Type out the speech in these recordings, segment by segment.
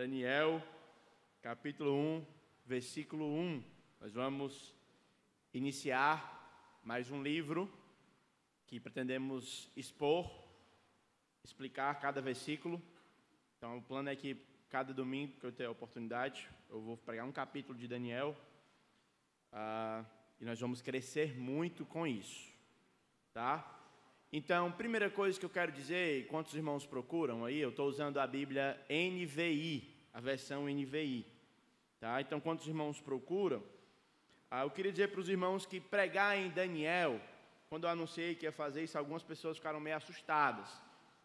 Daniel, capítulo 1, versículo 1. Nós vamos iniciar mais um livro que pretendemos explicar cada versículo. Então, o plano é que cada domingo que eu tenho a oportunidade, eu vou pregar um capítulo de Daniel, e nós vamos crescer muito com isso, tá? Então, primeira coisa que eu quero dizer, quantos irmãos procuram aí, eu estou usando a Bíblia NVI, a versão NVI, tá? Então, quantos irmãos procuram? Eu queria dizer para os irmãos que pregar em Daniel, quando eu anunciei que ia fazer isso, algumas pessoas ficaram meio assustadas,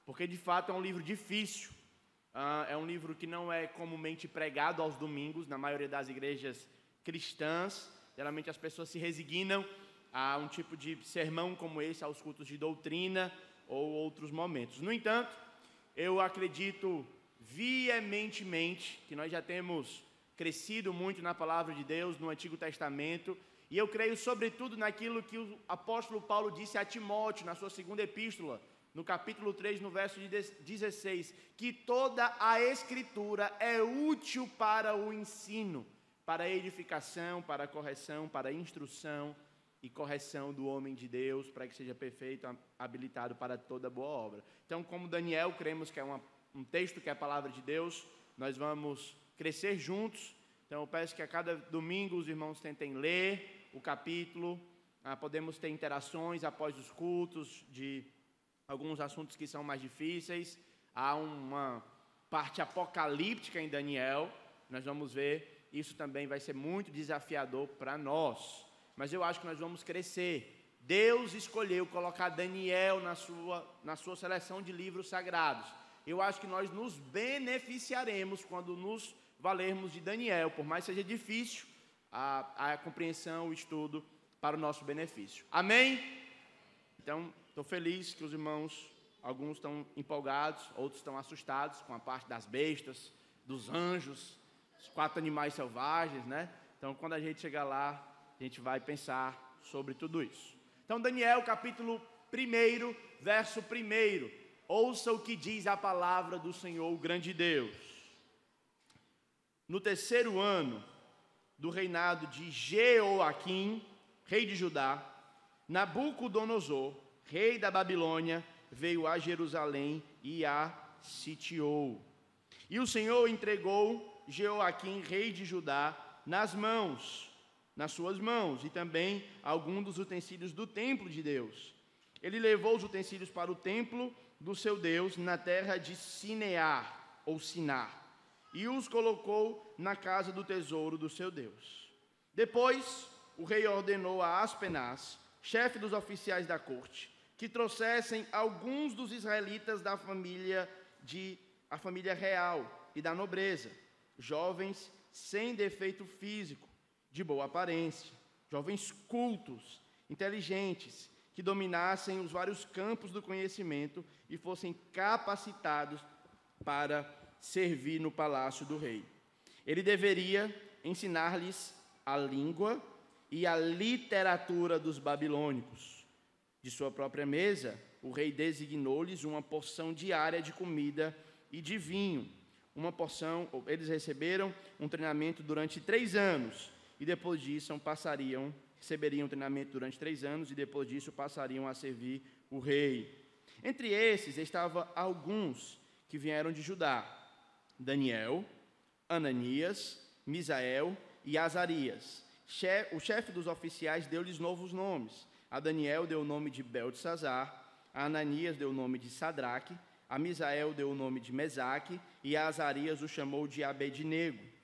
porque de fato é um livro difícil, é um livro que não é comumente pregado aos domingos, na maioria das igrejas cristãs. Geralmente as pessoas se resignam a um tipo de sermão como esse, aos cultos de doutrina ou outros momentos. No entanto, eu acredito veementemente que nós já temos crescido muito na palavra de Deus, no Antigo Testamento, e eu creio sobretudo naquilo que o apóstolo Paulo disse a Timóteo, na sua segunda epístola, no capítulo 3, no verso 16, que toda a Escritura é útil para o ensino, para a edificação, para a correção, para a instrução e correção do homem de Deus, para que seja perfeito, habilitado para toda boa obra. Então, como Daniel, cremos que é um texto que é a palavra de Deus, nós vamos crescer juntos. Então, eu peço que a cada domingo os irmãos tentem ler o capítulo, podemos ter interações após os cultos de alguns assuntos que são mais difíceis. Há uma parte apocalíptica em Daniel, nós vamos ver, isso também vai ser muito desafiador para nós. Mas eu acho que nós vamos crescer. Deus escolheu colocar Daniel na sua seleção de livros sagrados. Eu acho que nós nos beneficiaremos quando nos valermos de Daniel, por mais que seja difícil a compreensão, o estudo, para o nosso benefício. Amém? Então, estou feliz que os irmãos, alguns estão empolgados, outros estão assustados com a parte das bestas, dos anjos, os 4 animais selvagens, né? Então, quando a gente chegar lá, a gente vai pensar sobre tudo isso. Então, Daniel, capítulo 1, verso 1. Ouça o que diz a palavra do Senhor, o grande Deus. No 3º ano do reinado de Jeoaquim, rei de Judá, Nabucodonosor, rei da Babilônia, veio a Jerusalém e a sitiou. E o Senhor entregou Jeoaquim, rei de Judá, nas suas mãos, e também alguns dos utensílios do templo de Deus. Ele levou os utensílios para o templo do seu Deus, na terra de Sinear, ou Sinar, e os colocou na casa do tesouro do seu Deus. Depois, o rei ordenou a Aspenaz, chefe dos oficiais da corte, que trouxessem alguns dos israelitas da família real e da nobreza, jovens sem defeito físico, de boa aparência, jovens cultos, inteligentes, que dominassem os vários campos do conhecimento e fossem capacitados para servir no palácio do rei. Ele deveria ensinar-lhes a língua e a literatura dos babilônicos. De sua própria mesa, o rei designou-lhes uma porção diária de comida e de vinho. Eles receberam um treinamento durante 3 anos, e depois disso receberiam treinamento durante 3 anos, e depois disso passariam a servir o rei. Entre esses estavam alguns que vieram de Judá: Daniel, Ananias, Misael e Azarias. O chefe dos oficiais deu-lhes novos nomes. A Daniel deu o nome de Beltesazar, a Ananias deu o nome de Sadraque, a Misael deu o nome de Mesaque, e a Azarias o chamou de Abednego.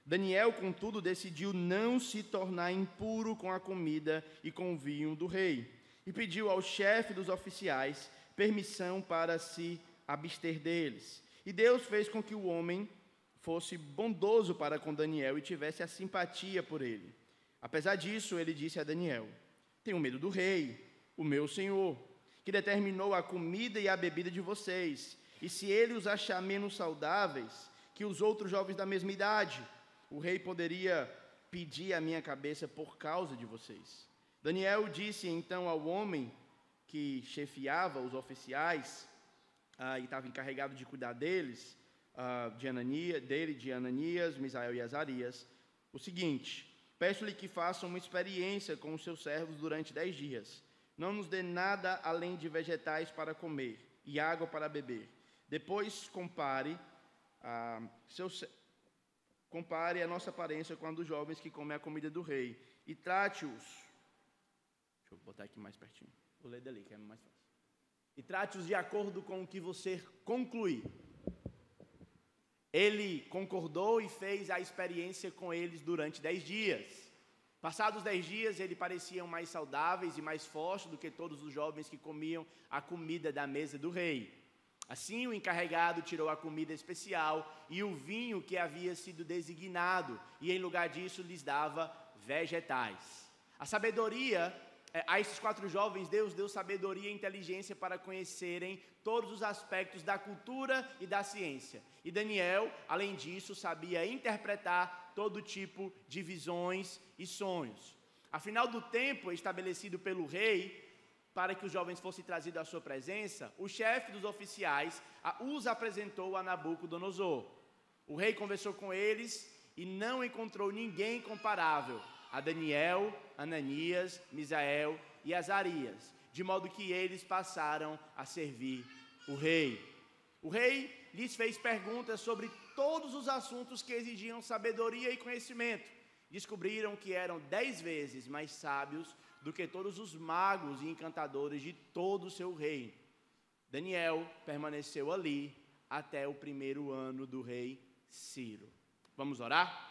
Daniel, contudo, decidiu não se tornar impuro com a comida e com o vinho do rei, e pediu ao chefe dos oficiais permissão para se abster deles. E Deus fez com que o homem fosse bondoso para com Daniel e tivesse a simpatia por ele. Apesar disso, ele disse a Daniel: tenho medo do rei, o meu senhor, que determinou a comida e a bebida de vocês, e se ele os achar menos saudáveis que os outros jovens da mesma idade, o rei poderia pedir a minha cabeça por causa de vocês. Daniel disse então ao homem que chefiava os oficiais, e estava encarregado de cuidar deles: de Ananias, Misael e Azarias, o seguinte: peço-lhe que façam uma experiência com os seus servos durante 10 dias. Não nos dê nada além de vegetais para comer e água para beber. Depois compare a nossa aparência com a dos jovens que comem a comida do rei e trate-os. Deixa eu botar aqui mais pertinho. Vou ler dali, que é mais fácil. E trate-os de acordo com o que você concluir. Ele concordou e fez a experiência com eles durante 10 dias. Passados 10 dias, eles pareciam mais saudáveis e mais fortes do que todos os jovens que comiam a comida da mesa do rei. Assim, o encarregado tirou a comida especial e o vinho que havia sido designado, e em lugar disso lhes dava vegetais. A esses 4 jovens, Deus deu sabedoria e inteligência para conhecerem todos os aspectos da cultura e da ciência. E Daniel, além disso, sabia interpretar todo tipo de visões e sonhos. Afinal do tempo estabelecido pelo rei, para que os jovens fossem trazidos à sua presença, o chefe dos oficiais os apresentou a Nabucodonosor. O rei conversou com eles e não encontrou ninguém comparável a Daniel, Ananias, Misael e Azarias, de modo que eles passaram a servir o rei. O rei lhes fez perguntas sobre todos os assuntos que exigiam sabedoria e conhecimento. Descobriram que eram 10 vezes mais sábios do que todos os magos e encantadores de todo o seu reino. Daniel permaneceu ali até o 1º ano do rei Ciro. Vamos orar?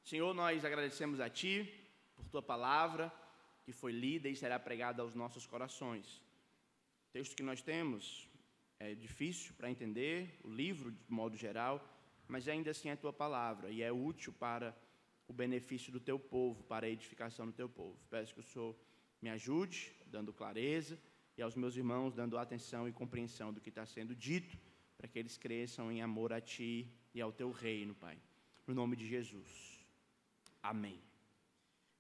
Senhor, nós agradecemos a Ti por Tua palavra, que foi lida e será pregada aos nossos corações. O texto que nós temos é difícil para entender, o livro de modo geral, mas ainda assim é Tua palavra e é útil para o benefício do Teu povo, para a edificação do Teu povo. Peço que o Senhor me ajude, dando clareza, e aos meus irmãos, dando atenção e compreensão do que está sendo dito, para que eles cresçam em amor a Ti e ao Teu reino, Pai. No nome de Jesus. Amém.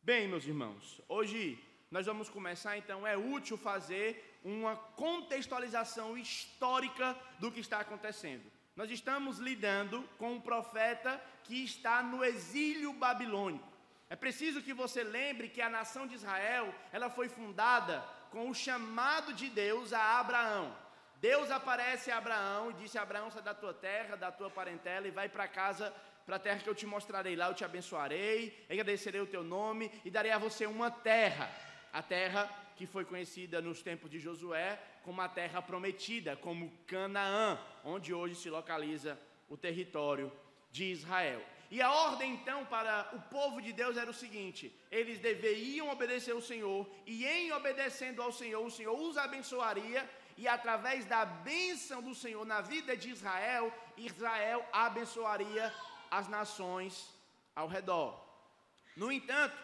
Bem, meus irmãos, hoje nós vamos começar, então, é útil fazer uma contextualização histórica do que está acontecendo. Nós estamos lidando com um profeta que está no exílio babilônico. É preciso que você lembre que a nação de Israel, ela foi fundada com o chamado de Deus a Abraão. Deus aparece a Abraão e disse: Abraão, sai da tua terra, da tua parentela e vai para casa, para a terra que eu te mostrarei. Lá eu te abençoarei, agradecerei o teu nome e darei a você uma terra. A terra que foi conhecida nos tempos de Josué como a terra prometida, como Canaã, onde hoje se localiza o território de Israel. E a ordem então para o povo de Deus era o seguinte: eles deveriam obedecer ao Senhor, e em obedecendo ao Senhor, o Senhor os abençoaria, e através da bênção do Senhor na vida de Israel, Israel abençoaria as nações ao redor. No entanto,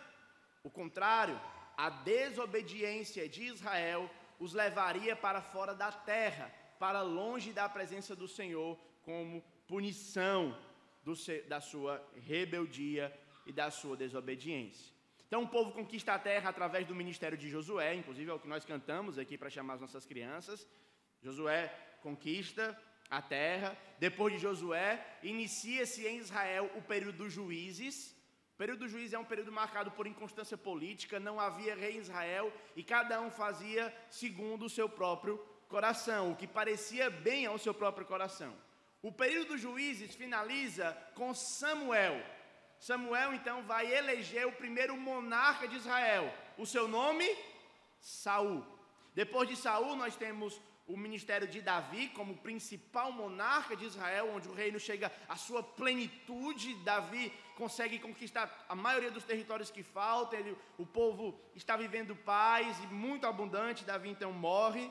o contrário, a desobediência de Israel os levaria para fora da terra, para longe da presença do Senhor, como punição da sua rebeldia e da sua desobediência. Então o povo conquista a terra através do ministério de Josué, inclusive é o que nós cantamos aqui para chamar as nossas crianças. Josué conquista a terra. Depois de Josué, inicia-se em Israel o período dos juízes. O período dos juízes é um período marcado por inconstância política, não havia rei em Israel e cada um fazia segundo o seu próprio coração, o que parecia bem ao seu próprio coração. O período dos juízes finaliza com Samuel. Samuel então vai eleger o primeiro monarca de Israel. O seu nome? Saul. Depois de Saul nós temos o ministério de Davi como principal monarca de Israel, onde o reino chega à sua plenitude. Davi consegue conquistar a maioria dos territórios que faltam, o povo está vivendo paz e muito abundante. Davi então morre,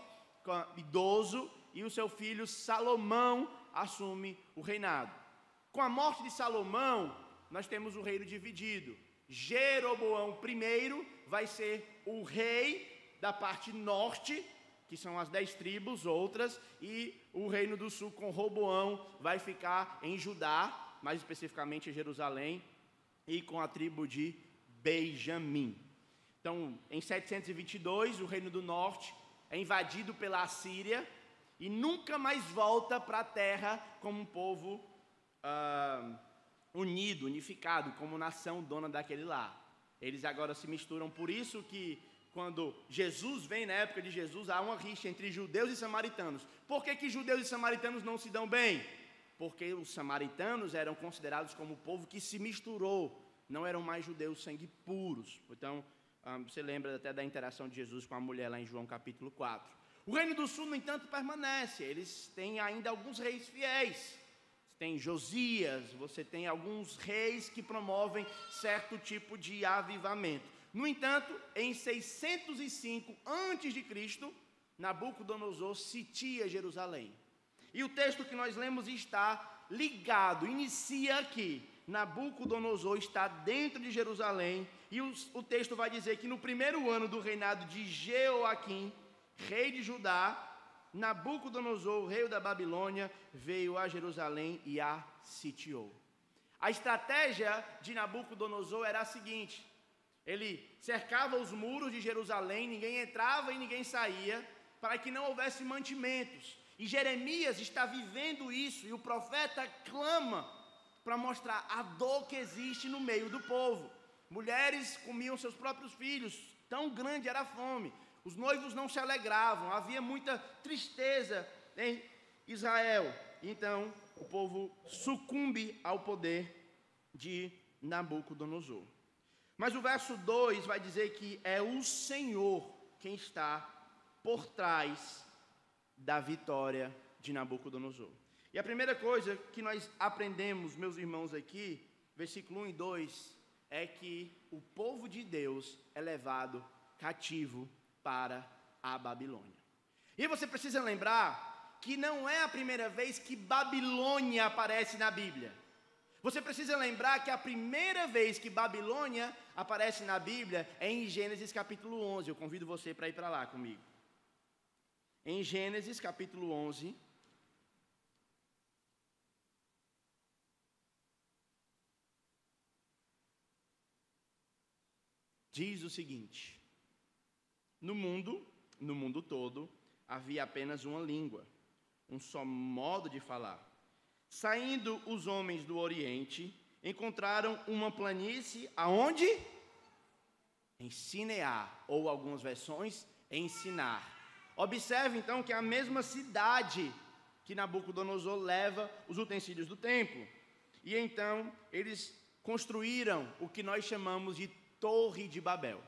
idoso, e o seu filho Salomão assume o reinado. Com a morte de Salomão, nós temos o reino dividido. Jeroboão I vai ser o rei da parte norte, que são as 10 tribos outras, e o reino do sul com Roboão vai ficar em Judá, mais especificamente em Jerusalém, e com a tribo de Benjamim. Então, em 722, o reino do norte é invadido pela Assíria, e nunca mais volta para a terra como um povo unido, unificado, como nação dona daquele lar. Eles agora se misturam, por isso que quando Jesus vem, na época de Jesus, há uma rixa entre judeus e samaritanos. Por que judeus e samaritanos não se dão bem? Porque os samaritanos eram considerados como o povo que se misturou, não eram mais judeus sangue puros. Então, você lembra até da interação de Jesus com a mulher lá em João capítulo 4. O Reino do Sul, no entanto, permanece. Eles têm ainda alguns reis fiéis. Você tem Josias, você tem alguns reis que promovem certo tipo de avivamento. No entanto, em 605 a.C., Nabucodonosor sitia Jerusalém. E o texto que nós lemos está ligado, inicia aqui. Nabucodonosor está dentro de Jerusalém, e o texto vai dizer que no primeiro ano do reinado de Jeoaquim, rei de Judá, Nabucodonosor, rei da Babilônia, veio a Jerusalém e a sitiou. A estratégia de Nabucodonosor era a seguinte: ele cercava os muros de Jerusalém, ninguém entrava e ninguém saía, para que não houvesse mantimentos. E Jeremias está vivendo isso, e o profeta clama para mostrar a dor que existe no meio do povo. Mulheres comiam seus próprios filhos, tão grande era a fome. Os noivos não se alegravam, havia muita tristeza em Israel. Então, o povo sucumbe ao poder de Nabucodonosor. Mas o verso 2 vai dizer que é o Senhor quem está por trás da vitória de Nabucodonosor. E a primeira coisa que nós aprendemos, meus irmãos, aqui, versículo 1 e 2, é que o povo de Deus é levado cativo para a Babilônia. E você precisa lembrar que não é a primeira vez que Babilônia aparece na Bíblia. Você precisa lembrar que a primeira vez que Babilônia aparece na Bíblia é em Gênesis capítulo 11. Eu convido você para ir para lá comigo. Em Gênesis capítulo 11, diz o seguinte: no mundo todo, havia apenas uma língua, um só modo de falar. Saindo os homens do Oriente, encontraram uma planície aonde? Em Sinear, ou algumas versões, em Sinar. Observe então que é a mesma cidade que Nabucodonosor leva os utensílios do templo. E então eles construíram o que nós chamamos de Torre de Babel.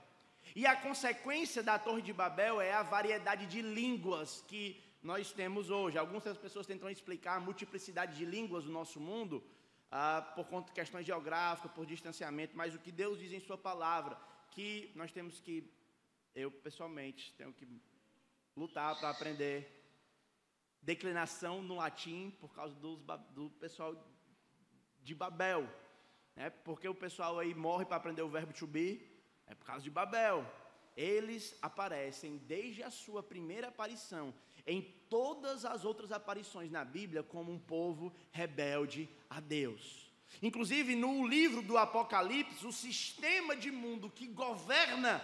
E a consequência da Torre de Babel é a variedade de línguas que nós temos hoje. Algumas pessoas tentam explicar a multiplicidade de línguas do nosso mundo por conta de questões geográficas, por distanciamento, mas o que Deus diz em sua palavra, que nós temos que, eu pessoalmente, tenho que lutar para aprender declinação no latim por causa do pessoal de Babel, né? Porque o pessoal aí morre para aprender o verbo to be, é por causa de Babel. Eles aparecem desde a sua primeira aparição, em todas as outras aparições na Bíblia, como um povo rebelde a Deus. Inclusive no livro do Apocalipse, o sistema de mundo que governa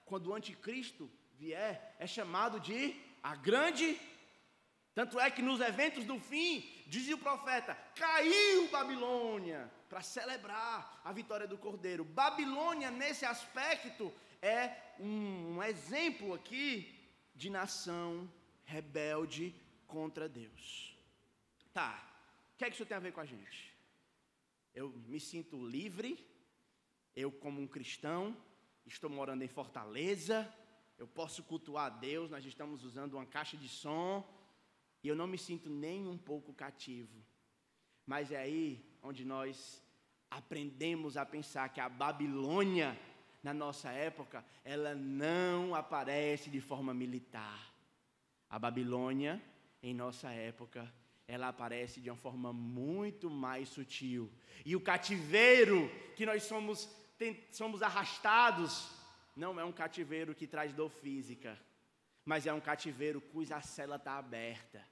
quando o anticristo vier é chamado de a grande. Tanto é que nos eventos do fim, diz o profeta, caiu Babilônia, para celebrar a vitória do Cordeiro. Babilônia, nesse aspecto, é um exemplo aqui de nação rebelde contra Deus. Tá, o que é que isso tem a ver com a gente? Eu me sinto livre, eu como um cristão, estou morando em Fortaleza, eu posso cultuar a Deus, nós estamos usando uma caixa de som, e eu não me sinto nem um pouco cativo. Mas é aí onde nós aprendemos a pensar que a Babilônia, na nossa época, ela não aparece de forma militar. A Babilônia, em nossa época, ela aparece de uma forma muito mais sutil. E o cativeiro que nós somos arrastados, não é um cativeiro que traz dor física, mas é um cativeiro cuja cela está aberta.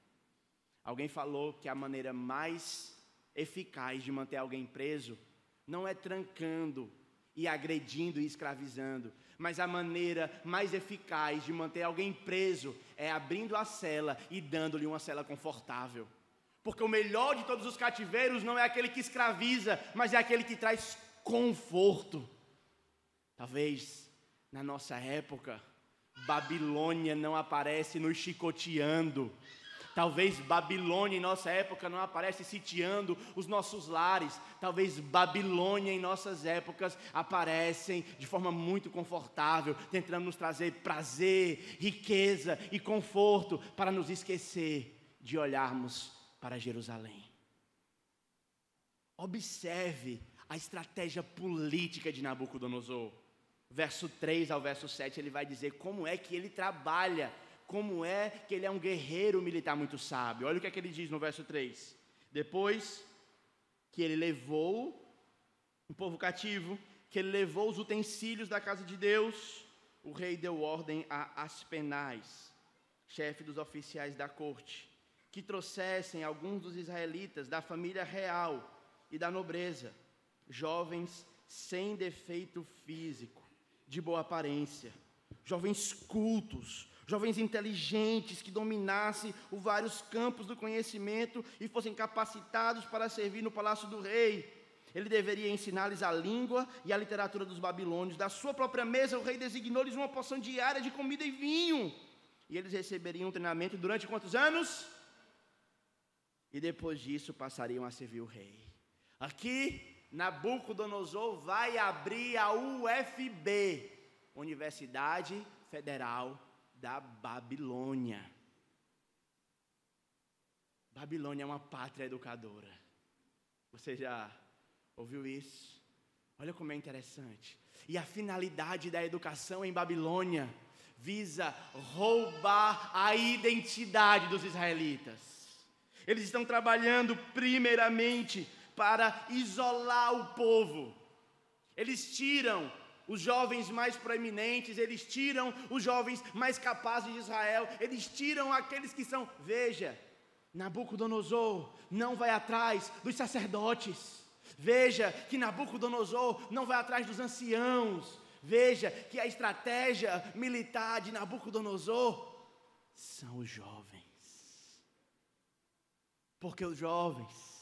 Alguém falou que a maneira mais eficaz de manter alguém preso não é trancando e agredindo e escravizando. Mas a maneira mais eficaz de manter alguém preso é abrindo a cela e dando-lhe uma cela confortável. Porque o melhor de todos os cativeiros não é aquele que escraviza, mas é aquele que traz conforto. Talvez na nossa época, Babilônia não aparece nos chicoteando. Talvez Babilônia em nossa época não aparece sitiando os nossos lares. Talvez Babilônia em nossas épocas aparecem de forma muito confortável, tentando nos trazer prazer, riqueza e conforto para nos esquecer de olharmos para Jerusalém. Observe a estratégia política de Nabucodonosor. Verso 3 ao verso 7, ele vai dizer como é que ele trabalha, como é que ele é um guerreiro militar muito sábio. Olha o que é que ele diz no verso 3. Depois que ele levou o povo cativo, que ele levou os utensílios da casa de Deus, o rei deu ordem a Aspenaz, chefe dos oficiais da corte, que trouxessem alguns dos israelitas da família real e da nobreza, jovens sem defeito físico, de boa aparência, jovens cultos, jovens inteligentes que dominassem os vários campos do conhecimento e fossem capacitados para servir no palácio do rei. Ele deveria ensinar-lhes a língua e a literatura dos babilônios. Da sua própria mesa, o rei designou-lhes uma porção diária de comida e vinho. E eles receberiam um treinamento durante quantos anos? E depois disso passariam a servir o rei. Aqui, Nabucodonosor vai abrir a UFB, Universidade Federal da Babilônia. Babilônia é uma pátria educadora. Você já ouviu isso? Olha como é interessante. E a finalidade da educação em Babilônia visa roubar a identidade dos israelitas. Eles estão trabalhando primeiramente para isolar o povo. Eles tiram os jovens mais proeminentes, eles tiram os jovens mais capazes de Israel, eles tiram aqueles que são... Veja, Nabucodonosor não vai atrás dos sacerdotes. Veja que Nabucodonosor não vai atrás dos anciãos. Veja que a estratégia militar de Nabucodonosor são os jovens. Porque os jovens...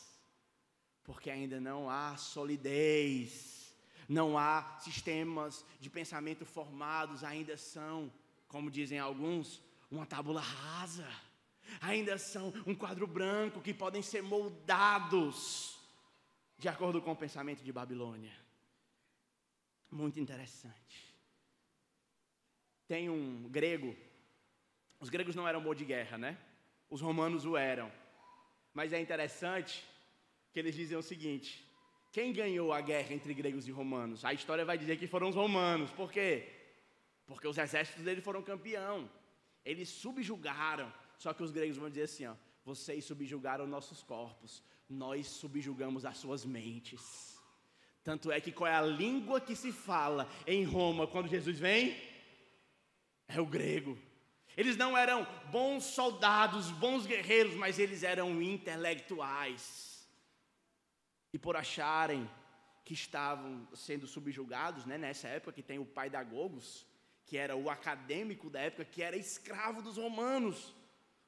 Porque ainda não há solidez, não há sistemas de pensamento formados, ainda são, como dizem alguns, uma tábula rasa, ainda são um quadro branco que podem ser moldados de acordo com o pensamento de Babilônia. Muito interessante. Tem um grego, os gregos não eram bom de guerra, né? Os romanos o eram, mas é interessante que eles dizem o seguinte: quem ganhou a guerra entre gregos e romanos? A história vai dizer que foram os romanos. Por quê? Porque os exércitos deles foram campeão. Eles subjugaram. Só que os gregos vão dizer assim, ó: vocês subjugaram nossos corpos, nós subjugamos as suas mentes. Tanto é que qual é a língua que se fala em Roma quando Jesus vem? É o grego. Eles não eram bons soldados, bons guerreiros, mas eles eram intelectuais. E por acharem que estavam sendo subjugados, né, nessa época que tem o pai da Gogos, que era o acadêmico da época, que era escravo dos romanos.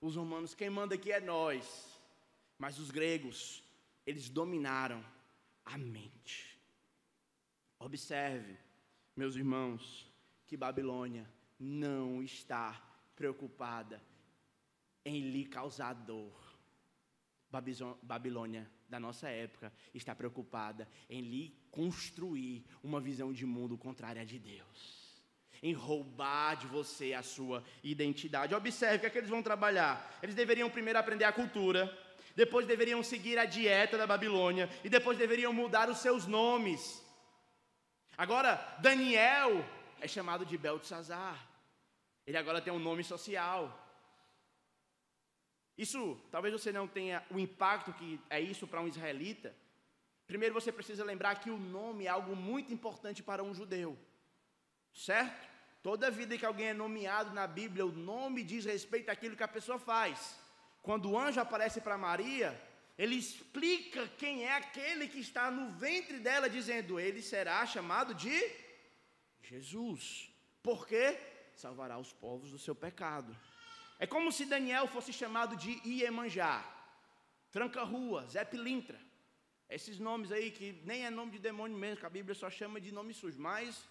Os romanos, quem manda aqui é nós. Mas os gregos, eles dominaram a mente. Observe, meus irmãos, que Babilônia não está preocupada em lhe causar dor. Babilônia da nossa época está preocupada em lhe construir uma visão de mundo contrária a de Deus, em roubar de você a sua identidade. Observe o que é que eles vão trabalhar. Eles deveriam primeiro aprender a cultura, depois deveriam seguir a dieta da Babilônia e depois deveriam mudar os seus nomes. Agora, Daniel é chamado de Beltesazar. Ele agora tem um nome social. Isso, talvez você não tenha o impacto que é isso para um israelita. Primeiro você precisa lembrar que o nome é algo muito importante para um judeu, certo? Toda vida que alguém é nomeado na Bíblia, o nome diz respeito àquilo que a pessoa faz. Quando o anjo aparece para Maria, ele explica quem é aquele que está no ventre dela, dizendo: ele será chamado de Jesus. Por quê? Salvará os povos do seu pecado. É como se Daniel fosse chamado de Iemanjá, Tranca-Rua, Zé Pilintra. Esses nomes aí que nem é nome de demônio mesmo, que a Bíblia só chama de nome sujo. Mas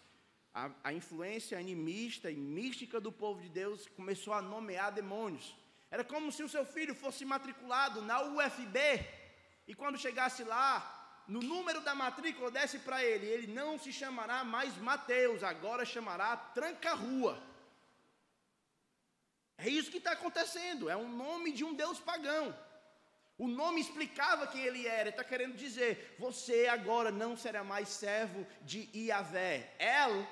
a influência animista e mística do povo de Deus começou a nomear demônios. Era como se o seu filho fosse matriculado na UFB, e quando chegasse lá, no número da matrícula desse para ele não se chamará mais Mateus, agora chamará Tranca-Rua. É isso que está acontecendo, é um nome de um deus pagão. O nome explicava quem ele era. Ele está querendo dizer: você agora não será mais servo de Iavé. El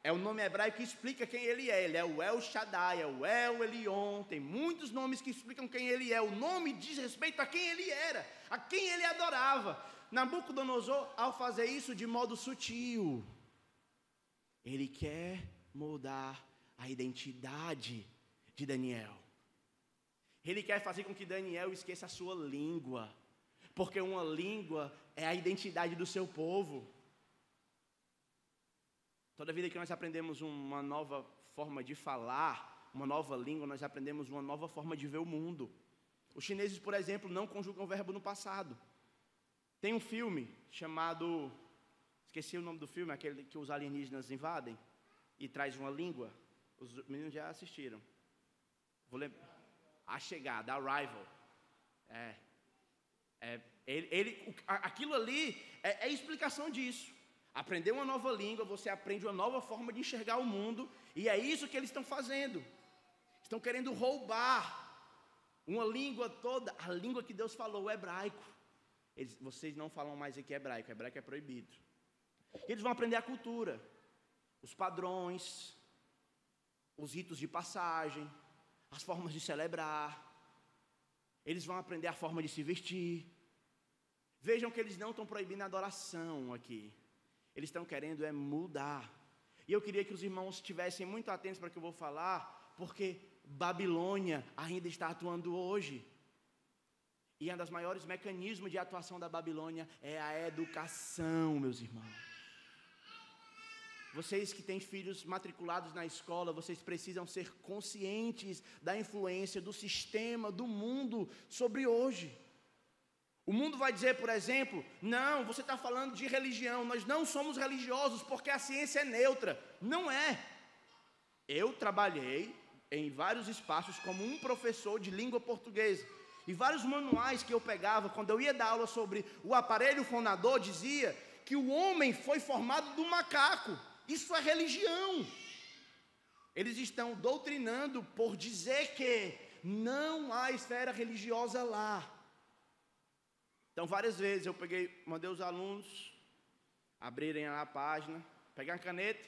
é o nome hebraico que explica quem ele é. Ele é o El Shaddai, é o El Elyon. Tem muitos nomes que explicam quem ele é. O nome diz respeito a quem ele era, a quem ele adorava. Nabucodonosor, ao fazer isso de modo sutil, ele quer mudar a identidade de Daniel. Ele quer fazer com que Daniel esqueça a sua língua, porque uma língua é a identidade do seu povo. Toda vida que nós aprendemos uma nova forma de falar, uma nova língua, nós aprendemos uma nova forma de ver o mundo. Os chineses, por exemplo, não conjugam o verbo no passado. Tem um filme chamado, esqueci o nome do filme, aquele que os alienígenas invadem e traz uma língua. Os meninos já assistiram. Vou lembrar. A Chegada, Arrival. Aquilo ali é explicação disso. Aprender uma nova língua, você aprende uma nova forma de enxergar o mundo, e é isso que eles estão fazendo. Estão querendo roubar uma língua toda, a língua que Deus falou, o hebraico. Vocês não falam mais aqui hebraico é proibido. Eles vão aprender a cultura, os padrões, os ritos de passagem, as formas de celebrar. Eles vão aprender a forma de se vestir. Vejam que eles não estão proibindo a adoração aqui. Eles estão querendo mudar. E eu queria que os irmãos estivessem muito atentos para o que eu vou falar, porque Babilônia ainda está atuando hoje. E um dos maiores mecanismos de atuação da Babilônia é a educação, meus irmãos. Vocês que têm filhos matriculados na escola, vocês precisam ser conscientes da influência do sistema, do mundo sobre hoje. O mundo vai dizer, por exemplo: não, você está falando de religião, nós não somos religiosos porque a ciência é neutra. Não é. Eu trabalhei em vários espaços como um professor de língua portuguesa. E vários manuais que eu pegava, quando eu ia dar aula sobre o aparelho fonador, dizia que o homem foi formado do macaco. Isso é religião. Eles estão doutrinando por dizer que não há esfera religiosa lá. Então, várias vezes eu mandei os alunos abrirem a página, pegar uma caneta,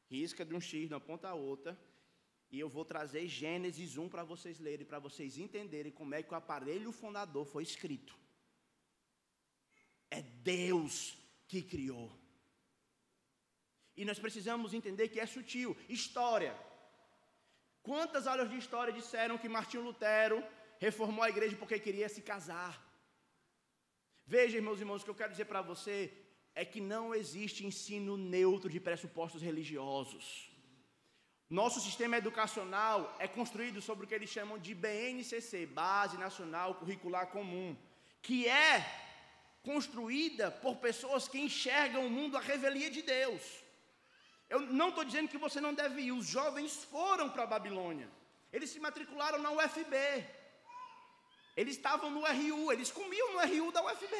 risca de um X de uma ponta a outra, e eu vou trazer Gênesis 1 para vocês lerem, para vocês entenderem como é que o aparelho fonador foi escrito. É Deus que criou. E nós precisamos entender que é sutil. História. Quantas aulas de história disseram que Martinho Lutero reformou a igreja porque queria se casar? Veja, meus irmãos, o que eu quero dizer para você é que não existe ensino neutro de pressupostos religiosos. Nosso sistema educacional é construído sobre o que eles chamam de BNCC, Base Nacional Curricular Comum, que é construída por pessoas que enxergam o mundo à revelia de Deus. Eu não estou dizendo que você não deve ir. Os jovens foram para a Babilônia. Eles se matricularam na UFB. Eles estavam no RU, eles comiam no RU da UFB.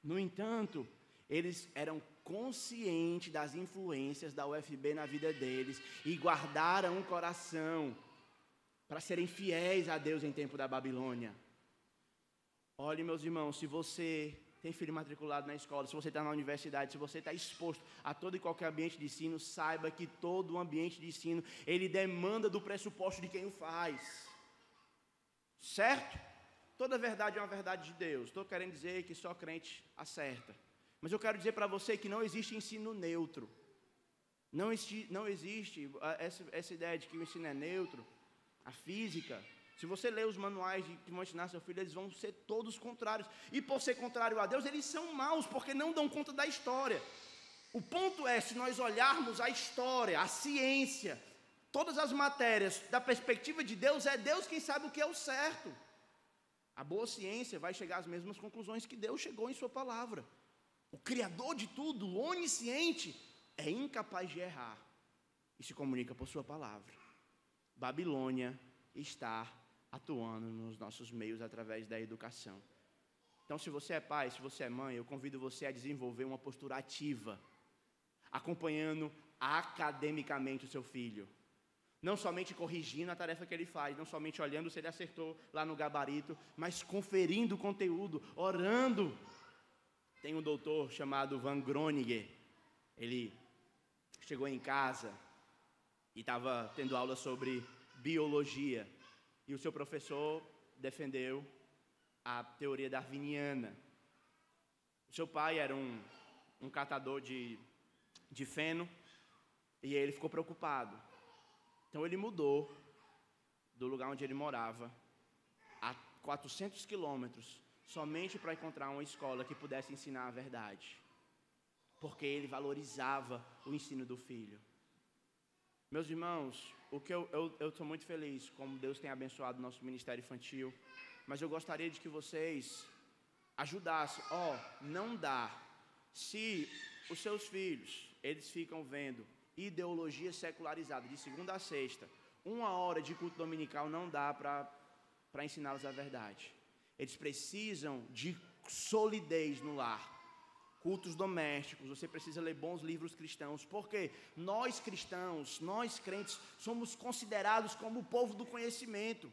No entanto, eles eram conscientes das influências da UFB na vida deles e guardaram o coração para serem fiéis a Deus em tempo da Babilônia. Olhe, meus irmãos, se você tem filho matriculado na escola, se você está na universidade, se você está exposto a todo e qualquer ambiente de ensino, saiba que todo o ambiente de ensino, ele demanda do pressuposto de quem o faz. Certo? Toda verdade é uma verdade de Deus. Estou querendo dizer que só crente acerta. Mas eu quero dizer para você que não existe ensino neutro. Não existe essa ideia de que o ensino é neutro. A física, Se você ler os manuais que vão ensinar seu filho, eles vão ser todos contrários. E por ser contrário a Deus, eles são maus, porque não dão conta da história. O ponto é, se nós olharmos a história, a ciência, todas as matérias, da perspectiva de Deus, é Deus quem sabe o que é o certo. A boa ciência vai chegar às mesmas conclusões que Deus chegou em sua palavra. O Criador de tudo, o onisciente, é incapaz de errar e se comunica por sua palavra. Babilônia está atuando nos nossos meios através da educação. Então, se você é pai, se você é mãe, eu convido você a desenvolver uma postura ativa, acompanhando academicamente o seu filho. Não somente corrigindo a tarefa que ele faz, não somente olhando se ele acertou lá no gabarito, mas conferindo o conteúdo, orando. Tem um doutor chamado Van Groningen, ele chegou em casa e estava tendo aula sobre biologia, e o seu professor defendeu a teoria darwiniana. O seu pai era um catador de feno, e ele ficou preocupado. Então ele mudou do lugar onde ele morava a 400 quilômetros, somente para encontrar uma escola que pudesse ensinar a verdade, porque ele valorizava o ensino do filho. Meus irmãos, o que eu estou muito feliz como Deus tem abençoado o nosso ministério infantil, mas eu gostaria de que vocês ajudassem. Não dá. Se os seus filhos, eles ficam vendo ideologia secularizada de segunda a sexta, 1 hora de culto dominical não dá para ensiná-los a verdade. Eles precisam de solidez no lar. Cultos domésticos, você precisa ler bons livros cristãos, porque nós cristãos, nós crentes, somos considerados como o povo do conhecimento.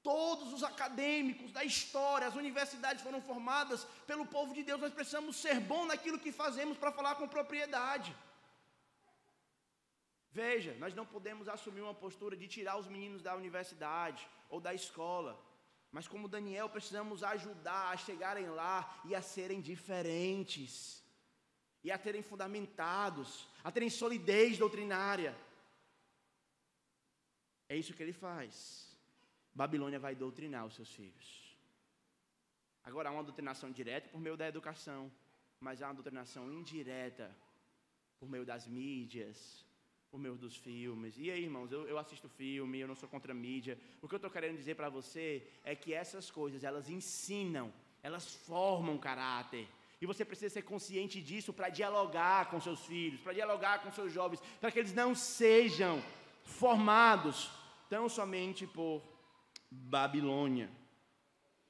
Todos os acadêmicos da história, as universidades foram formadas pelo povo de Deus. Nós precisamos ser bons naquilo que fazemos para falar com propriedade. Veja, nós não podemos assumir uma postura de tirar os meninos da universidade ou da escola, mas como Daniel, precisamos ajudar a chegarem lá e a serem diferentes, e a terem fundamentados, a terem solidez doutrinária. É isso que ele faz. Babilônia vai doutrinar os seus filhos. Agora, há uma doutrinação direta por meio da educação, mas há uma doutrinação indireta por meio das mídias, por meio dos filmes. E aí, irmãos, eu assisto filme, eu não sou contra a mídia. O que eu estou querendo dizer para você é que essas coisas, elas ensinam, elas formam caráter. E você precisa ser consciente disso para dialogar com seus filhos, para dialogar com seus jovens, para que eles não sejam formados tão somente por Babilônia.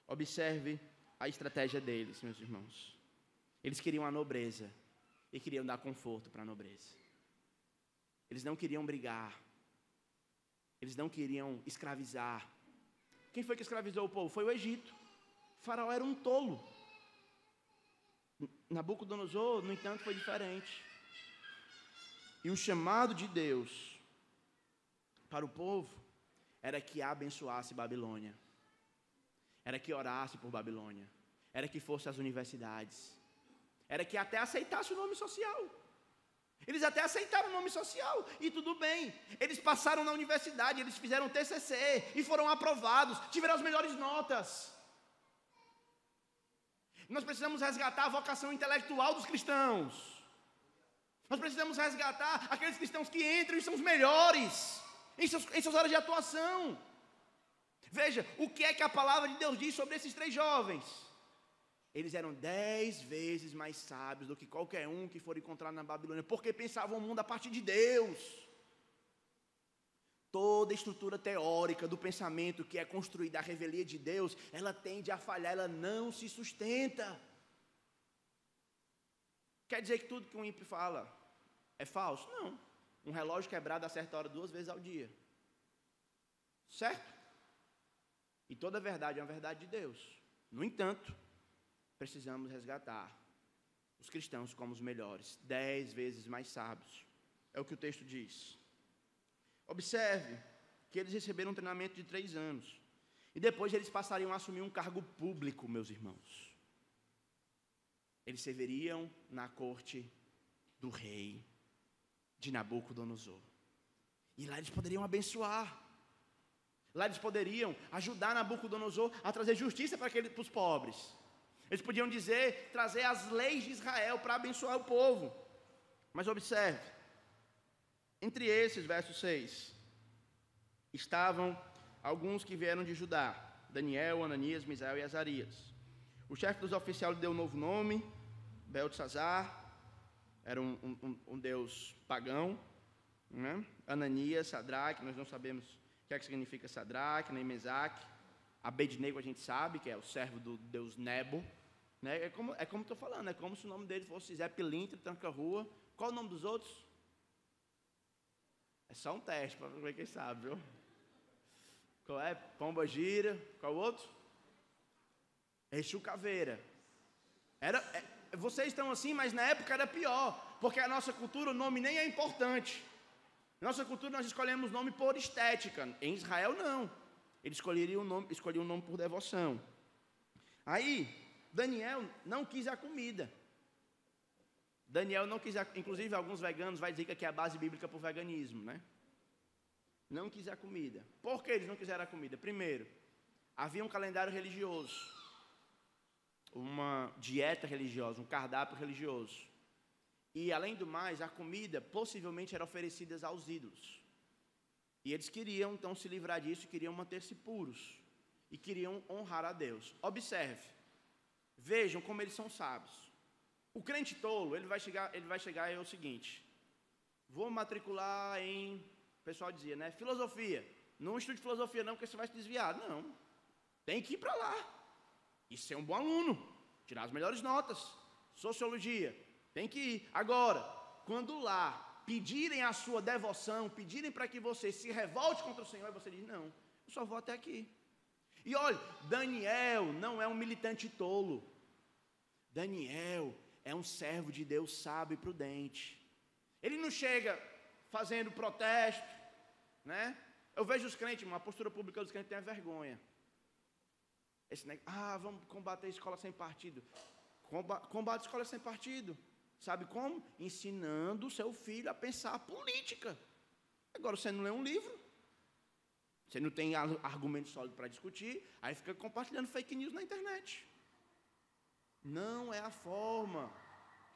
Observe a estratégia deles, meus irmãos. Eles queriam a nobreza e queriam dar conforto para a nobreza. Eles não queriam brigar. Eles não queriam escravizar. Quem foi que escravizou o povo? Foi o Egito. O faraó era um tolo. Nabucodonosor, no entanto, foi diferente. E o chamado de Deus para o povo era que abençoasse Babilônia. Era que orasse por Babilônia. Era que fosse às universidades. Era que até aceitasse o nome social. Eles até aceitaram o nome social, e tudo bem. Eles passaram na universidade, eles fizeram TCC, e foram aprovados, tiveram as melhores notas. Nós precisamos resgatar a vocação intelectual dos cristãos. Nós precisamos resgatar aqueles cristãos que entram e são os melhores, em suas áreas de atuação. Veja, o que é que a palavra de Deus diz sobre esses 3 jovens? Eles eram 10 vezes mais sábios do que qualquer um que for encontrado na Babilônia, porque pensavam o mundo a partir de Deus. Toda estrutura teórica do pensamento que é construída à revelia de Deus, ela tende a falhar, ela não se sustenta. Quer dizer que tudo que um ímpio fala é falso? Não. Um relógio quebrado acerta a hora 2 vezes ao dia. Certo? E toda verdade é uma verdade de Deus. No entanto, precisamos resgatar os cristãos como os melhores, 10 vezes mais sábios. É o que o texto diz. Observe que eles receberam um treinamento de 3 anos. E depois eles passariam a assumir um cargo público, meus irmãos. Eles serviriam na corte do rei de Nabucodonosor. E lá eles poderiam abençoar. Lá eles poderiam ajudar Nabucodonosor a trazer justiça para os pobres. Eles podiam trazer as leis de Israel para abençoar o povo. Mas observe, entre esses, verso 6, estavam alguns que vieram de Judá: Daniel, Ananias, Misael e Azarias. O chefe dos oficiais lhe deu um novo nome, Beltesazar, era um deus pagão, né? Ananias, Sadraque, nós não sabemos o que é que significa Sadraque, nem Mesaque. Abednego a gente sabe, que é o servo do deus Nebo, né? É como estou falando, é como se o nome dele fosse Zé Pilintra, Tranca-Rua. Qual o nome dos outros? É só um teste, para ver quem sabe, viu? Qual é? Pomba Gira. Qual o outro? Exu Caveira. Vocês estão assim, mas na época era pior, porque a nossa cultura, o nome nem é importante. Na nossa cultura nós escolhemos nome por estética. Em Israel não. Eles escolhiam um nome por devoção. Aí, Daniel não quis a comida. Daniel não quis, inclusive alguns veganos vão dizer que aqui é a base bíblica para o veganismo, né? Não quis a comida. Por que eles não quiseram a comida? Primeiro, havia um calendário religioso, uma dieta religiosa, um cardápio religioso. E além do mais, a comida possivelmente era oferecida aos ídolos. E eles queriam então se livrar disso, queriam manter-se puros e queriam honrar a Deus. Observe, vejam como eles são sábios. O crente tolo, ele vai chegar e é o seguinte: vou matricular em, o pessoal dizia, né, filosofia. Não estude filosofia não, porque você vai se desviar. Não, tem que ir para lá e ser um bom aluno, tirar as melhores notas. Sociologia, tem que ir. Agora, quando lá pedirem a sua devoção, pedirem para que você se revolte contra o Senhor, e você diz: não, eu só vou até aqui. E olha, Daniel não é um militante tolo. Daniel é um servo de Deus sábio e prudente. Ele não chega fazendo protesto, né? Eu vejo os crentes, uma postura pública dos crentes tem vergonha. Vamos combater a escola sem partido. Combate a escola sem partido. Sabe como? Ensinando o seu filho a pensar política. Agora você não lê um livro, você não tem argumento sólido para discutir, aí fica compartilhando fake news na internet. Não é a forma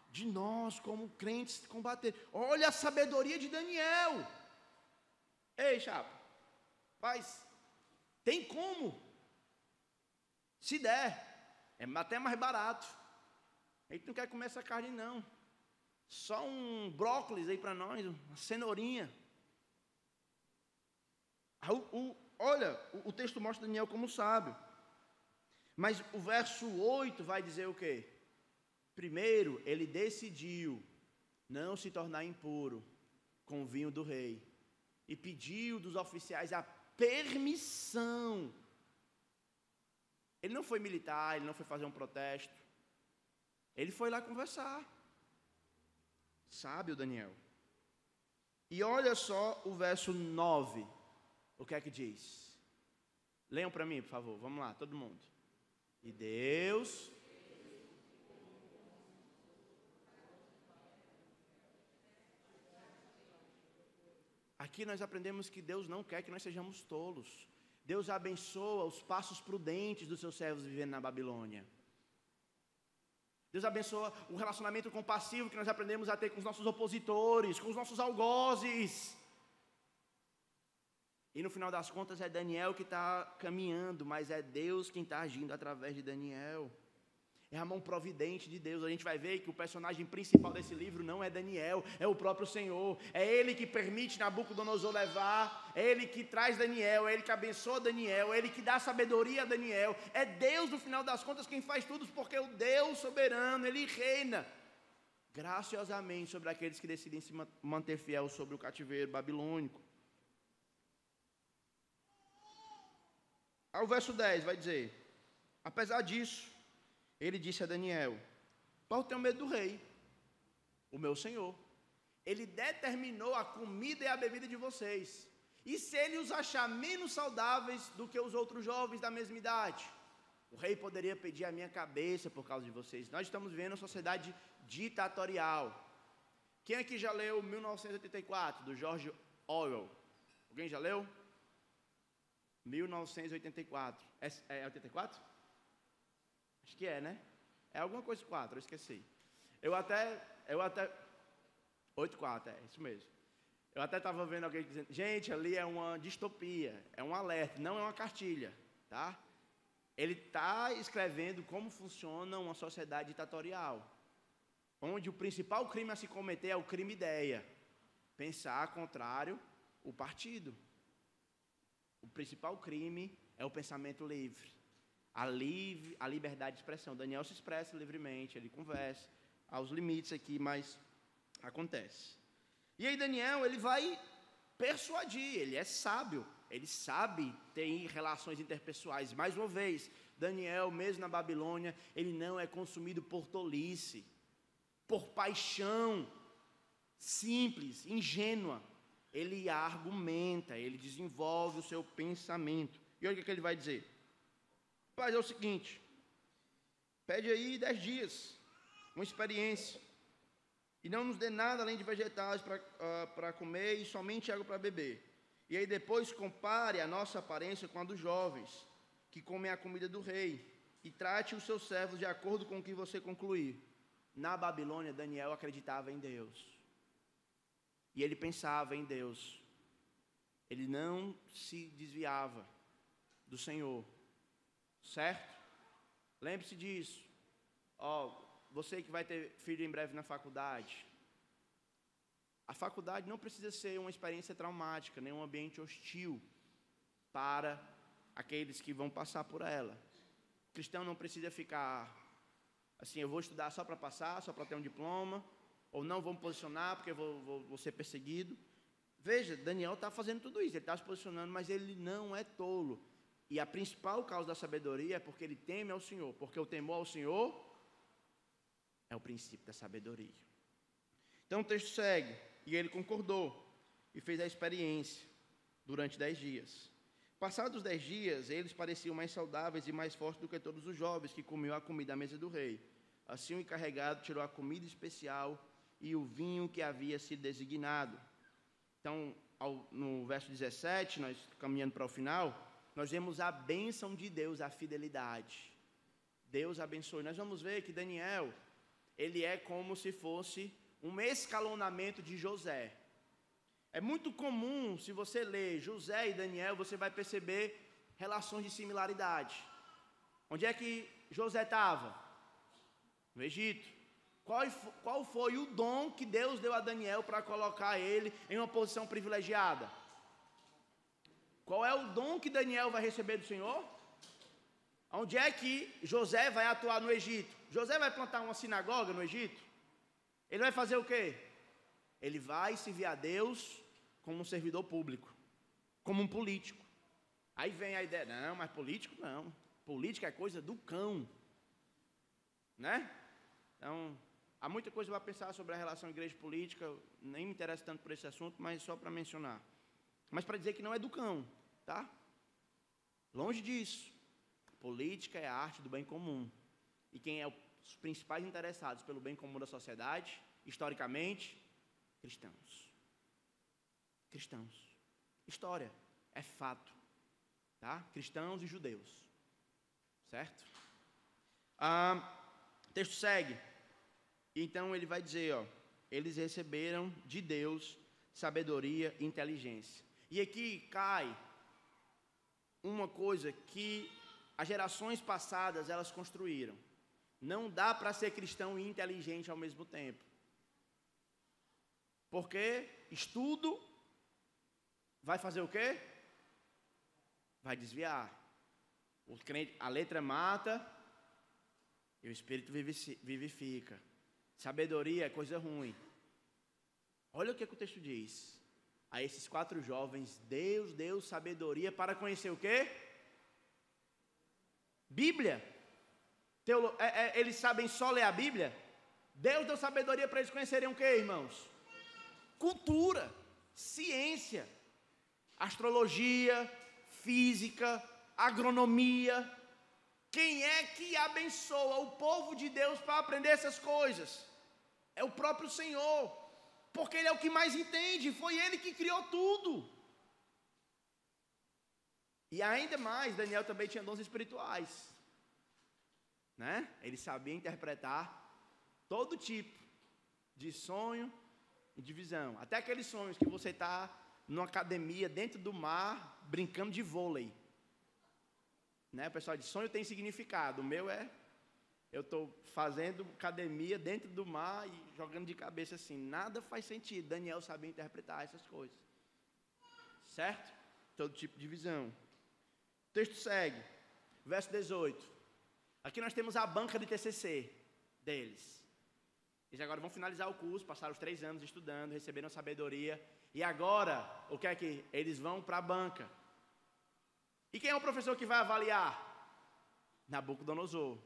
de nós, como crentes, combater. Olha a sabedoria de Daniel. Ei, chapa, paz, tem como? Se der, é até mais barato. A gente não quer comer essa carne, não. Só um brócolis aí para nós, uma cenourinha. Olha, o texto mostra Daniel como sábio. Mas o verso 8 vai dizer o quê? Primeiro, ele decidiu não se tornar impuro com o vinho do rei. E pediu dos oficiais a permissão. Ele não foi militar, ele não foi fazer um protesto. Ele foi lá conversar. Sábio Daniel. E olha só o verso 9. O que é que diz? Leiam para mim, por favor. Vamos lá, todo mundo. E Deus... Aqui nós aprendemos que Deus não quer que nós sejamos tolos. Deus abençoa os passos prudentes dos seus servos vivendo na Babilônia. Deus abençoa o relacionamento compassivo que nós aprendemos a ter com os nossos opositores, com os nossos algozes. E no final das contas é Daniel que está caminhando, mas é Deus quem está agindo através de Daniel. É a mão providente de Deus. A gente vai ver que o personagem principal desse livro não é Daniel, é o próprio Senhor. É Ele que permite Nabucodonosor levar, é Ele que traz Daniel, é Ele que abençoa Daniel, é Ele que dá sabedoria a Daniel. É Deus, no final das contas, quem faz tudo, porque o Deus soberano, Ele reina graciosamente sobre aqueles que decidem se manter fiel sobre o cativeiro babilônico. Ao verso 10 vai dizer: apesar disso, ele disse a Daniel: qual tem o medo do rei? O meu senhor. Ele determinou a comida e a bebida de vocês. E se ele os achar menos saudáveis do que os outros jovens da mesma idade, o rei poderia pedir a minha cabeça por causa de vocês. Nós estamos vivendo uma sociedade ditatorial. Quem aqui já leu 1984, do George Orwell? Alguém já leu? 1984. É 84? Acho que é, né? É alguma coisa 4, eu esqueci. Eu até 84, é isso mesmo. Eu até estava vendo alguém dizendo, gente, ali é uma distopia, é um alerta, não é uma cartilha, tá? Ele está escrevendo como funciona uma sociedade ditatorial, onde o principal crime a se cometer é o crime ideia, pensar contrário o partido. O principal crime é o pensamento livre, a liberdade de expressão. Daniel se expressa livremente, ele conversa, aos limites aqui, mas acontece. E aí Daniel, ele vai persuadir, ele é sábio, ele sabe ter relações interpessoais. Mais uma vez, Daniel, mesmo na Babilônia, ele não é consumido por tolice, por paixão simples, ingênua. Ele argumenta, ele desenvolve o seu pensamento. E olha o que ele vai dizer. Mas é o seguinte, pede aí 10 dias, uma experiência, e não nos dê nada além de vegetais para comer e somente água para beber. E aí depois compare a nossa aparência com a dos jovens, que comem a comida do rei, e trate os seus servos de acordo com o que você concluir. Na Babilônia, Daniel acreditava em Deus. E ele pensava em Deus. Ele não se desviava do Senhor. Certo? Lembre-se disso. Você que vai ter filho em breve na faculdade. A faculdade não precisa ser uma experiência traumática, nem um ambiente hostil para aqueles que vão passar por ela. O cristão não precisa ficar assim, eu vou estudar só para passar, só para ter um diploma, ou não vou me posicionar porque vou ser perseguido. Veja, Daniel está fazendo tudo isso, ele está se posicionando, mas ele não é tolo. E a principal causa da sabedoria é porque ele teme ao Senhor, porque o temor ao Senhor é o princípio da sabedoria. Então o texto segue, e ele concordou, e fez a experiência durante 10 dias. Passados 10 dias, eles pareciam mais saudáveis e mais fortes do que todos os jovens que comiam a comida à mesa do rei. Assim o encarregado tirou a comida especial e o vinho que havia sido designado. Então, no verso 17, nós caminhando para o final, nós vemos a bênção de Deus, a fidelidade. Deus abençoe. Nós vamos ver que Daniel, ele é como se fosse um escalonamento de José. É muito comum, se você ler José e Daniel, você vai perceber relações de similaridade. Onde é que José estava? No Egito. Qual foi o dom que Deus deu a Daniel para colocar ele em uma posição privilegiada? Qual é o dom que Daniel vai receber do Senhor? Onde é que José vai atuar no Egito? José vai plantar uma sinagoga no Egito? Ele vai fazer o quê? Ele vai servir a Deus como um servidor público, como um político. Aí vem a ideia, não, mas político não. Política é coisa do cão. Né? Então, há muita coisa para pensar sobre a relação igreja-política, nem me interessa tanto por esse assunto, mas só para mencionar. Mas para dizer que não é do cão, tá? Longe disso. Política é a arte do bem comum. E quem é os principais interessados pelo bem comum da sociedade, historicamente, cristãos. Cristãos. História, é fato. Tá? Cristãos e judeus. Certo? O texto segue. Então ele vai dizer, eles receberam de Deus sabedoria e inteligência. E aqui cai uma coisa que as gerações passadas elas construíram. Não dá para ser cristão e inteligente ao mesmo tempo. Porque estudo vai fazer o quê? Vai desviar. O crente, a letra mata e o espírito vivifica. Sabedoria é coisa ruim. Olha o que o texto diz. A esses 4 jovens, Deus deu sabedoria para conhecer o quê? Bíblia. Eles sabem só ler a Bíblia? Deus deu sabedoria para eles conhecerem o quê, irmãos? Cultura, ciência, astrologia, física, agronomia. Quem é que abençoa o povo de Deus para aprender essas coisas? É o próprio Senhor, porque Ele é o que mais entende, foi Ele que criou tudo. E ainda mais, Daniel também tinha dons espirituais, né? Ele sabia interpretar todo tipo de sonho e de visão. Até aqueles sonhos que você está numa academia, dentro do mar, brincando de vôlei. Né? O pessoal diz, sonho tem significado. O meu é, eu estou fazendo academia dentro do mar e jogando de cabeça assim. Nada faz sentido. Daniel sabia interpretar essas coisas. Certo? Todo tipo de visão. O texto segue. Verso 18. Aqui nós temos a banca de TCC deles. Eles agora vão finalizar o curso, passaram os 3 anos estudando, receberam sabedoria. E agora, o que é que? Eles vão para a banca. E quem é o professor que vai avaliar? Nabucodonosor.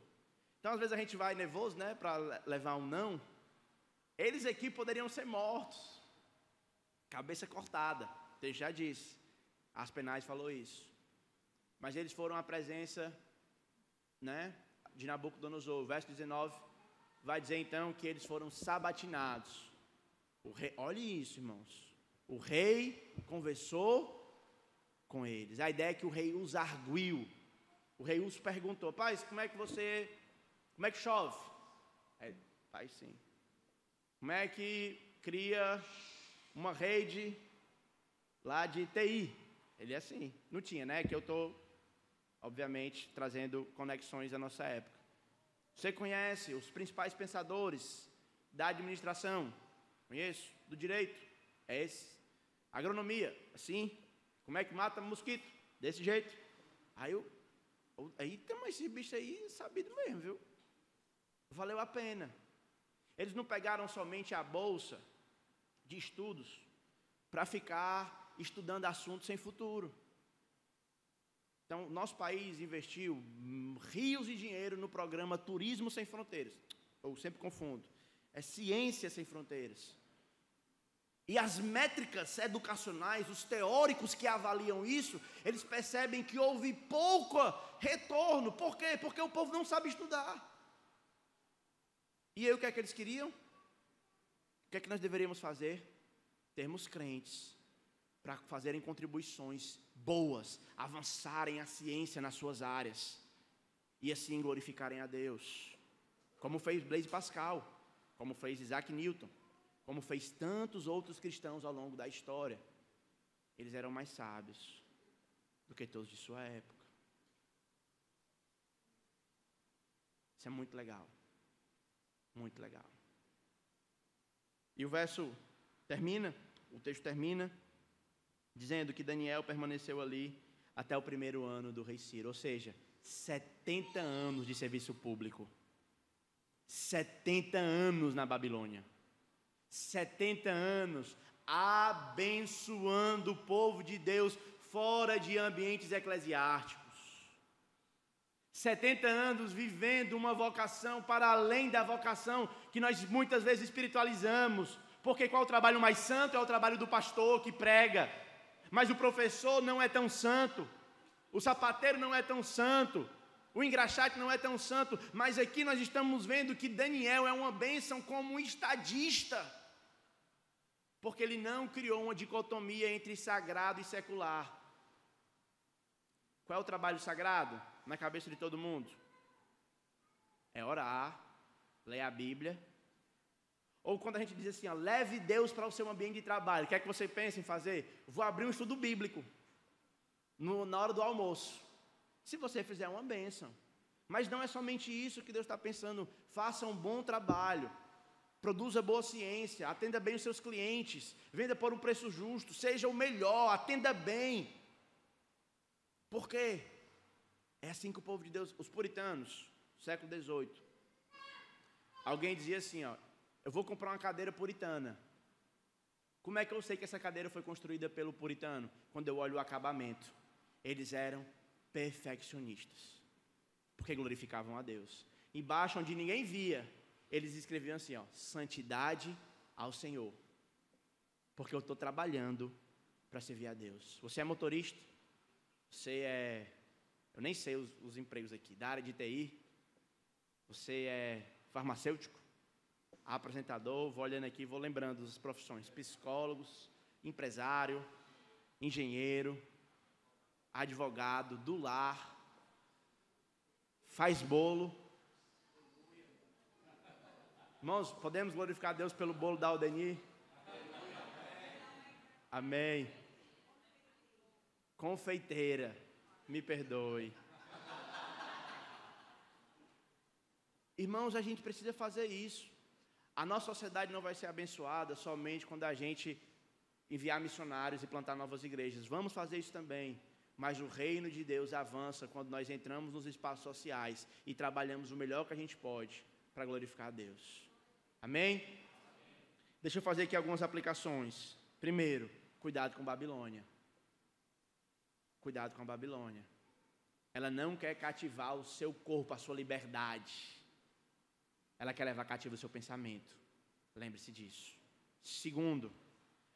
Então, às vezes a gente vai nervoso, né, para levar um não. Eles aqui poderiam ser mortos. Cabeça cortada. O texto já disse. Aspenaz falou isso. Mas eles foram à presença, né, de Nabucodonosor. O verso 19 vai dizer então que eles foram sabatinados. O rei, olhe isso, irmãos. O rei conversou com eles. A ideia é que o rei os arguiu. O rei os perguntou: pai, como é que chove? Pai, sim. Como é que cria uma rede lá de TI? Ele é assim. Não tinha, né? Que eu estou, obviamente, trazendo conexões à nossa época. Você conhece os principais pensadores da administração? Conheço. Do direito? É esse. Agronomia? Assim. Como é que mata mosquito? Desse jeito. Aí tem esse bicho aí sabido mesmo, viu? Valeu a pena. Eles não pegaram somente a bolsa de estudos para ficar estudando assuntos sem futuro. Então, nosso país investiu rios de dinheiro no programa Turismo Sem Fronteiras. Eu sempre confundo. É Ciência Sem Fronteiras. E as métricas educacionais, os teóricos que avaliam isso, eles percebem que houve pouco retorno. Por quê? Porque o povo não sabe estudar. E aí o que é que eles queriam? O que é que nós deveríamos fazer? Termos crentes para fazerem contribuições boas, avançarem a ciência nas suas áreas e assim glorificarem a Deus. Como fez Blaise Pascal, como fez Isaac Newton, como fez tantos outros cristãos ao longo da história. Eles eram mais sábios do que todos de sua época. Isso é muito legal. Muito legal. E o verso termina, o texto termina, dizendo que Daniel permaneceu ali até o 1º ano do rei Ciro. Ou seja, 70 anos de serviço público. 70 anos na Babilônia. 70 anos abençoando o povo de Deus fora de ambientes eclesiásticos. 70 anos vivendo uma vocação para além da vocação que nós muitas vezes espiritualizamos. Porque qual é o trabalho mais santo? É o trabalho do pastor que prega. Mas o professor não é tão santo. O sapateiro não é tão santo. O engraxate não é tão santo. Mas aqui nós estamos vendo que Daniel é uma bênção como um estadista. Porque ele não criou uma dicotomia entre sagrado e secular. Qual é o trabalho sagrado na cabeça de todo mundo? É orar, ler a Bíblia. Ou quando a gente diz assim, leve Deus para o seu ambiente de trabalho, o que é que você pensa em fazer? Vou abrir um estudo bíblico na hora do almoço. Se você fizer, uma bênção. Mas não é somente isso que Deus está pensando. Faça um bom trabalho. Produza boa ciência, atenda bem os seus clientes, venda por um preço justo, seja o melhor, atenda bem. Por quê? É assim que o povo de Deus, os puritanos, século XVIII, alguém dizia assim, eu vou comprar uma cadeira puritana. Como é que eu sei que essa cadeira foi construída pelo puritano? Quando eu olho o acabamento. Eles eram perfeccionistas, porque glorificavam a Deus. Embaixo, onde ninguém via, eles escreviam assim, santidade ao Senhor, porque eu estou trabalhando para servir a Deus. Você é motorista? Eu nem sei os empregos aqui, da área de TI, você é farmacêutico, apresentador, vou olhando aqui, vou lembrando das profissões, psicólogos, empresário, engenheiro, advogado do lar, faz bolo. Irmãos, podemos glorificar a Deus pelo bolo da Aldenir? Amém. Confeiteira, me perdoe. Irmãos, a gente precisa fazer isso. A nossa sociedade não vai ser abençoada somente quando a gente enviar missionários e plantar novas igrejas. Vamos fazer isso também. Mas o reino de Deus avança quando nós entramos nos espaços sociais e trabalhamos o melhor que a gente pode para glorificar a Deus. Amém? Deixa eu fazer aqui algumas aplicações. Primeiro, cuidado com Babilônia. Cuidado com a Babilônia. Ela não quer cativar o seu corpo, a sua liberdade. Ela quer levar cativo o seu pensamento. Lembre-se disso. Segundo,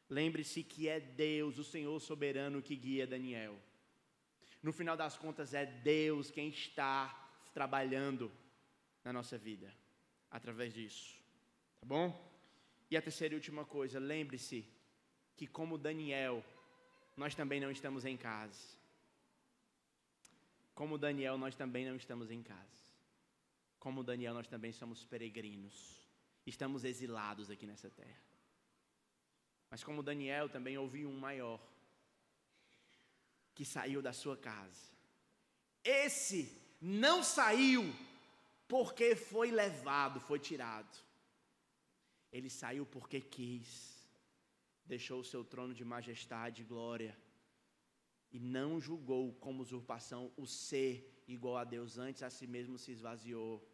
lembre-se que é Deus, o Senhor soberano, que guia Daniel. No final das contas, é Deus quem está trabalhando na nossa vida, através disso. Tá bom? E a terceira e última coisa, lembre-se que como Daniel, nós também não estamos em casa. Como Daniel, nós também não estamos em casa. Como Daniel, nós também somos peregrinos. Estamos exilados aqui nessa terra. Mas como Daniel, também houve um maior, que saiu da sua casa. Esse não saiu porque foi levado, foi tirado. Ele saiu porque quis. Deixou o seu trono de majestade e glória. E não julgou como usurpação o ser igual a Deus, antes a si mesmo se esvaziou.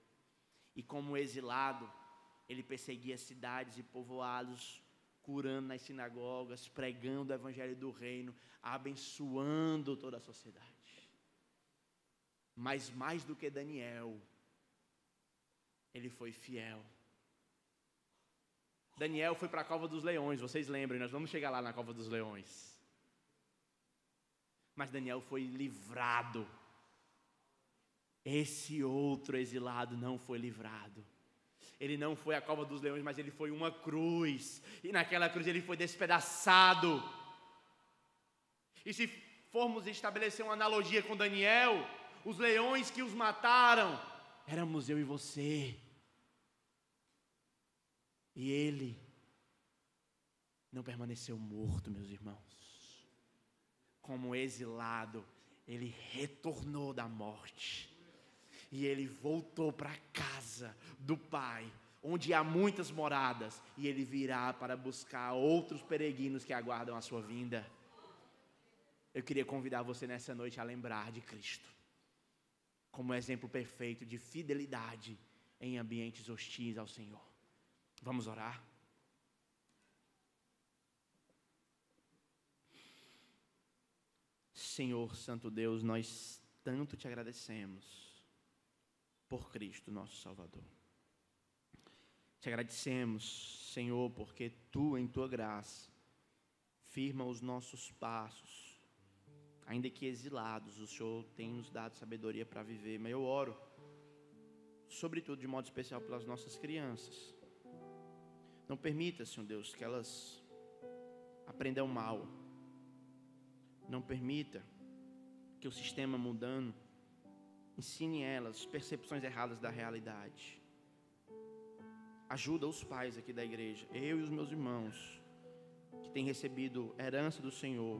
E como exilado, ele perseguia cidades e povoados, curando nas sinagogas, pregando o evangelho do reino, abençoando toda a sociedade. Mas mais do que Daniel, ele foi fiel. Daniel foi para a cova dos leões, vocês lembram, nós vamos chegar lá na cova dos leões. Mas Daniel foi livrado. Esse outro exilado não foi livrado. Ele não foi à cova dos leões, mas ele foi uma cruz. E naquela cruz ele foi despedaçado. E se formos estabelecer uma analogia com Daniel, os leões que os mataram, éramos eu e você. E ele não permaneceu morto, meus irmãos. Como exilado, ele retornou da morte. E ele voltou para a casa do Pai, onde há muitas moradas. E ele virá para buscar outros peregrinos que aguardam a sua vinda. Eu queria convidar você nessa noite a lembrar de Cristo, como exemplo perfeito de fidelidade em ambientes hostis ao Senhor. Vamos orar? Senhor Santo Deus, nós tanto te agradecemos por Cristo, nosso Salvador. Te agradecemos, Senhor, porque Tu, em Tua graça, firma os nossos passos. Ainda que exilados, o Senhor tem nos dado sabedoria para viver. Mas eu oro, sobretudo de modo especial, pelas nossas crianças. Não permita, Senhor Deus, que elas aprendam mal. Não permita que o sistema mundano ensine elas percepções erradas da realidade. Ajuda os pais aqui da igreja, eu e os meus irmãos, que têm recebido herança do Senhor,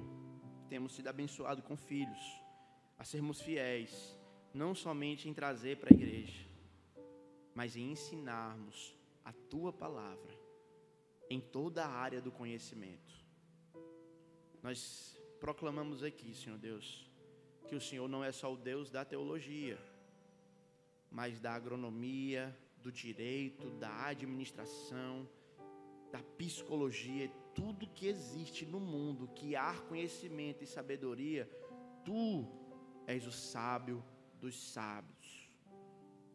que temos sido abençoados com filhos, a sermos fiéis, não somente em trazer para a igreja, mas em ensinarmos a Tua palavra em toda a área do conhecimento. Nós proclamamos aqui, Senhor Deus, que o Senhor não é só o Deus da teologia, mas da agronomia, do direito, da administração, da psicologia, tudo que existe no mundo, que há conhecimento e sabedoria, Tu és o sábio dos sábios,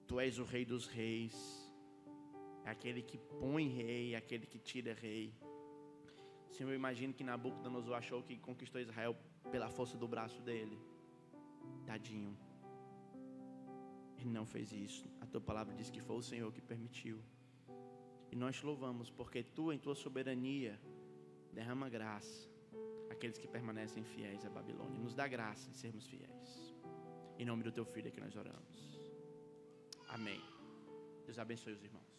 Tu és o rei dos reis, é aquele que põe rei, é aquele que tira rei. Senhor, eu imagino que Nabucodonosor achou que conquistou Israel pela força do braço dele. Tadinho. Ele não fez isso. A Tua palavra diz que foi o Senhor que permitiu. E nós te louvamos porque Tu, em Tua soberania, derrama graça a aqueles que permanecem fiéis à Babilônia. Nos dá graça de sermos fiéis. Em nome do teu Filho é que nós oramos. Amém. Deus abençoe os irmãos.